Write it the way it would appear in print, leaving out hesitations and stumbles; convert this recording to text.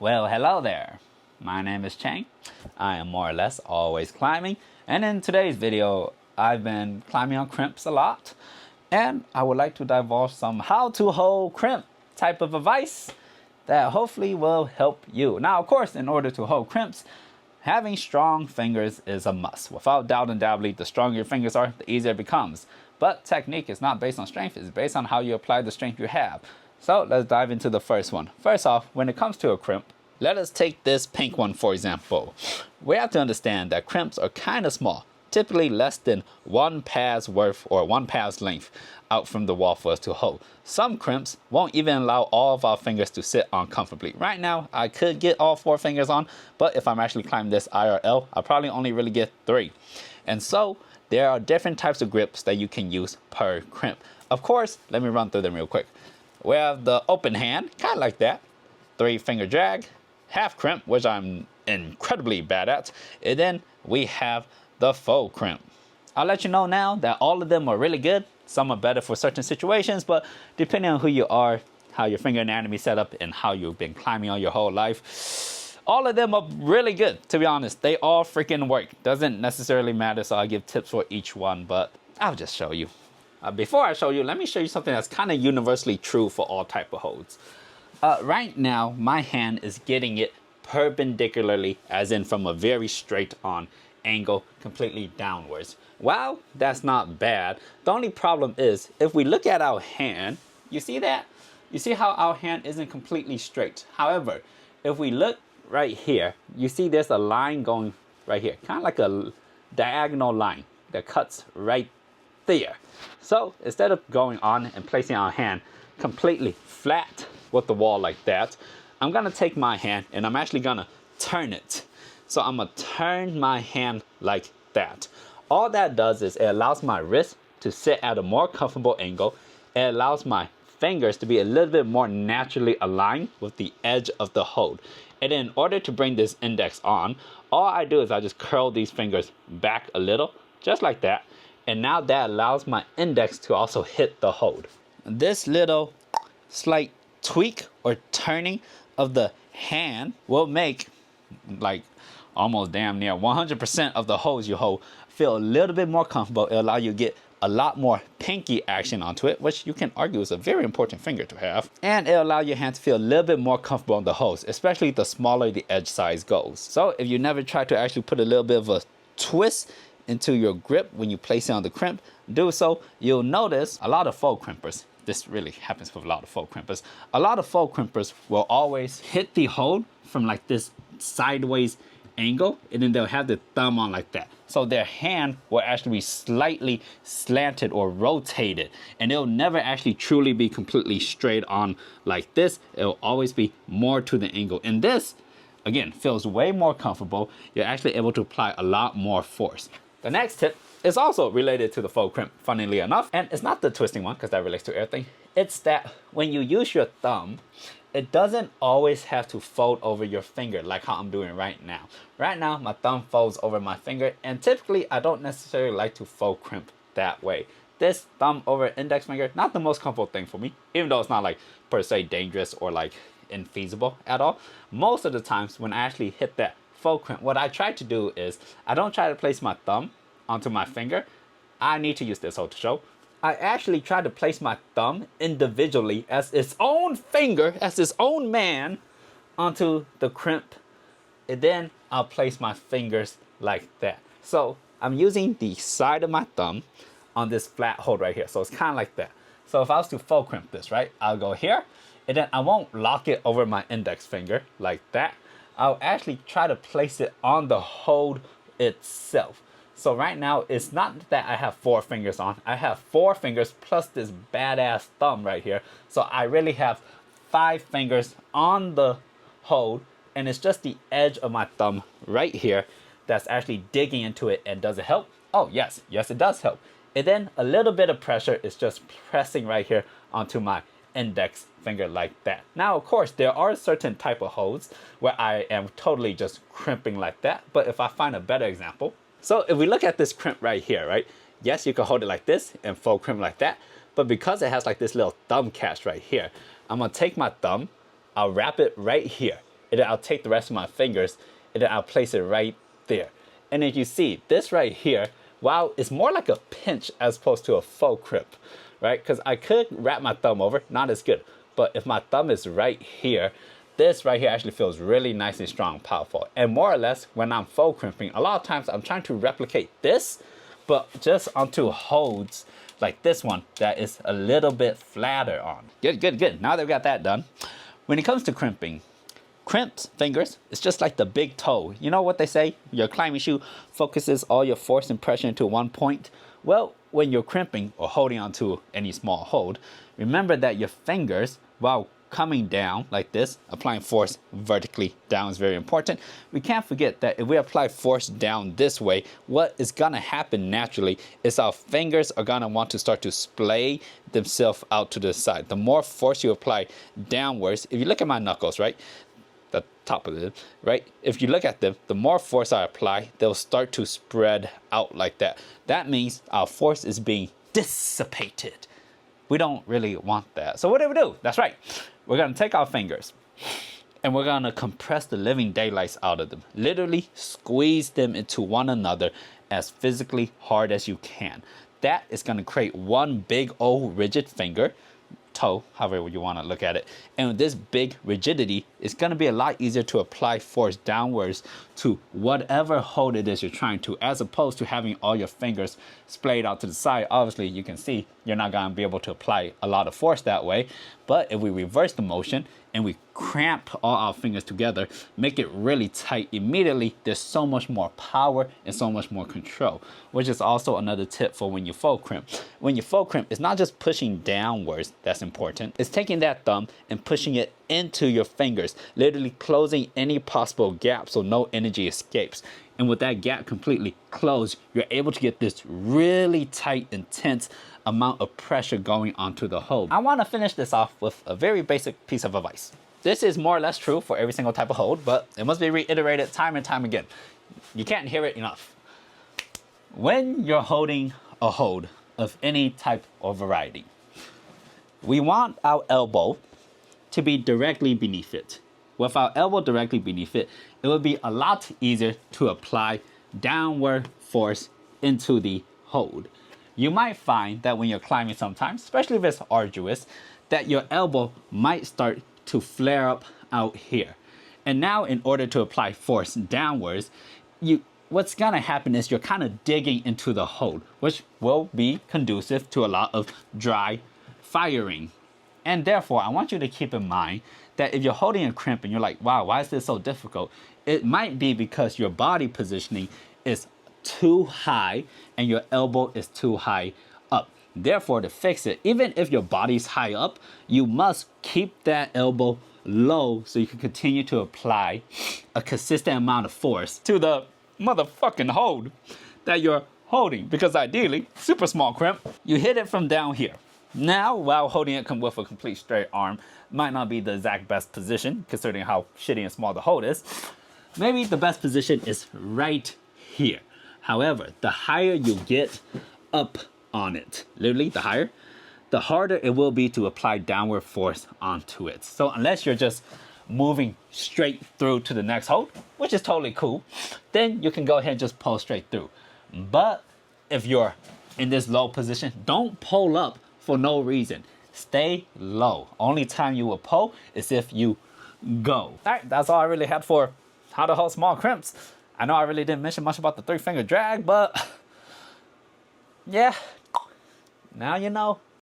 Well, hello there. My name is Chang. I am more or less always climbing, and in today's video, I've been climbing on crimps a lot, and I would like to divulge some how to hold crimp type of advice that hopefully will help you. Now, of course, in order to hold crimps, having strong fingers is a must. Without doubt and doubly, the stronger your fingers are, the easier it becomes. But technique is not based on strength, it's based on how you apply the strength you have. So let's dive into the first one. First off, when it comes to a crimp, let us take this pink one for example. We have to understand that crimps are kind of small, typically less than one pass worth or one pass length out from the wall for us to hold. Some crimps won't even allow all of our fingers to sit on comfortably. Right now, I could get all 4 fingers on, but if I'm actually climbing this IRL, I'll probably only really get 3. And so there are different types of grips that you can use per crimp. Of course, let me run through them real quick. We have the open hand, kind of like that. 3-finger drag, half crimp, which I'm incredibly bad at. And then we have the faux crimp. I'll let you know now that all of them are really good. Some are better for certain situations, but depending on who you are, how your finger anatomy is set up, and how you've been climbing all your whole life, all of them are really good, to be honest. They all freaking work. Doesn't necessarily matter, so I'll give tips for each one, but I'll just show you. Before I show you, let me show you something that's kind of universally true for all type of holds. Right now, my hand is getting it perpendicularly, as in from a very straight on angle, completely downwards. Well, that's not bad. The only problem is, if we look at our hand, you see that? You see how our hand isn't completely straight. However, if we look right here, you see there's a line going right here, kind of like a diagonal line that cuts right there. So instead of going on and placing our hand completely flat with the wall like that, I'm gonna take my hand and I'm actually gonna turn it. So I'm gonna turn my hand like that. All that does is it allows my wrist to sit at a more comfortable angle. It allows my fingers to be a little bit more naturally aligned with the edge of the hold. And in order to bring this index on, all I do is I just curl these fingers back a little, just like that. And now that allows my index to also hit the hold. This little slight tweak or turning of the hand will make like almost damn near 100% of the holds you hold feel a little bit more comfortable. It'll allow you to get a lot more pinky action onto it, which you can argue is a very important finger to have. And it'll allow your hand to feel a little bit more comfortable on the holds, especially the smaller the edge size goes. So if you never try to actually put a little bit of a twist into your grip when you place it on the crimp, do so. You'll notice a lot of faux crimpers. This really happens with a lot of faux crimpers. A lot of faux crimpers will always hit the hold from like this sideways angle, and then they'll have the thumb on like that. So their hand will actually be slightly slanted or rotated, and it'll never actually truly be completely straight on like this. It'll always be more to the angle. And this, again, feels way more comfortable. You're actually able to apply a lot more force. The next tip is also related to the faux crimp, funnily enough, and it's not the twisting one because that relates to everything. It's that when you use your thumb, it doesn't always have to fold over your finger like how I'm doing right now. Right now, my thumb folds over my finger, and typically I don't necessarily like to faux crimp that way. This thumb over index finger, not the most comfortable thing for me, even though it's not like per se dangerous or like infeasible at all. Most of the times when I actually hit that faux crimp, what I try to do is I don't try to place my thumb onto my finger. I need to use this hold to show. I actually try to place my thumb individually as its own finger, as its own man, onto the crimp. And then I'll place my fingers like that. So I'm using the side of my thumb on this flat hold right here. So it's kind of like that. So if I was to faux crimp this, right, I'll go here, and then I won't lock it over my index finger like that. I'll actually try to place it on the hold itself. So right now, it's not that I have 4 fingers on. I have 4 fingers plus this badass thumb right here. So I really have 5 fingers on the hold, and it's just the edge of my thumb right here that's actually digging into it. And does it help? Oh, yes. Yes, it does help. And then a little bit of pressure is just pressing right here onto my index finger like that. Now, of course, there are certain type of holds where I am totally just crimping like that. But if I find a better example, so if we look at this crimp right here, right? Yes, you can hold it like this and faux crimp like that. But because it has like this little thumb catch right here, I'm gonna take my thumb, I'll wrap it right here. and then I'll take the rest of my fingers and then I'll place it right there. And then you see this right here, wow, it's more like a pinch as opposed to a faux crimp, right? Because I could wrap my thumb over, not as good. But if my thumb is right here, this right here actually feels really nice and strong, powerful. And more or less, when I'm faux crimping, a lot of times I'm trying to replicate this, but just onto holds like this one that is a little bit flatter on. Good, good, good. Now that we got that done, when it comes to crimping, Crimps fingers, it's just like the big toe. You know what they say? Your climbing shoe focuses all your force and pressure into one point. Well, when you're crimping or holding onto any small hold, remember that your fingers, while coming down like this, applying force vertically down is very important. We can't forget that if we apply force down this way, what is gonna happen naturally is our fingers are gonna want to start to splay themselves out to the side. The more force you apply downwards, if you look at my knuckles, right? The top of them, right? If you look at them, the more force I apply, they'll start to spread out like that. That means our force is being dissipated. We don't really want that. So what do we do? That's right. We're gonna take our fingers and we're gonna compress the living daylights out of them. Literally squeeze them into one another as physically hard as you can. That is gonna create one big old rigid finger, toe, however you want to look at it. And with this big rigidity, it's going to be a lot easier to apply force downwards to whatever hold it is you're trying to, as opposed to having all your fingers splayed out to the side. Obviously, you can see you're not going to be able to apply a lot of force that way. But if we reverse the motion and we cramp all our fingers together, make it really tight, immediately there's so much more power and so much more control, which is also another tip for when you faux crimp. When you faux crimp, it's not just pushing downwards that's important. It's taking that thumb and pushing it into your fingers, literally closing any possible gap so no energy escapes. And with that gap completely closed, you're able to get this really tight, intense amount of pressure going onto the hold. I want to finish this off with a very basic piece of advice. This is more or less true for every single type of hold, but it must be reiterated time and time again. You can't hear it enough. When you're holding a hold of any type or variety, we want our elbow to be directly beneath it. With our elbow directly beneath it, it will be a lot easier to apply downward force into the hold. You might find that when you're climbing sometimes, especially if it's arduous, that your elbow might start to flare up out here. And now in order to apply force downwards, what's gonna happen is you're kind of digging into the hold, which will be conducive to a lot of dry firing. And therefore, I want you to keep in mind that if you're holding a crimp and you're like, wow, why is this so difficult? It might be because your body positioning is too high and your elbow is too high up. Therefore, to fix it, even if your body's high up, you must keep that elbow low so you can continue to apply a consistent amount of force to the motherfucking hold that you're holding. Because ideally, super small crimp, you hit it from down here. Now, while holding it with a complete straight arm might not be the exact best position, considering how shitty and small the hold is, maybe the best position is right here. However, the higher you get up on it, literally the higher, the harder it will be to apply downward force onto it. So unless you're just moving straight through to the next hold, which is totally cool, then you can go ahead and just pull straight through. But if you're in this low position, don't pull up for no reason. Stay low. Only time you will pull is if you go. All right, that's all I really had for how to hold small crimps. I know I really didn't mention much about the 3-finger drag, but yeah, now you know.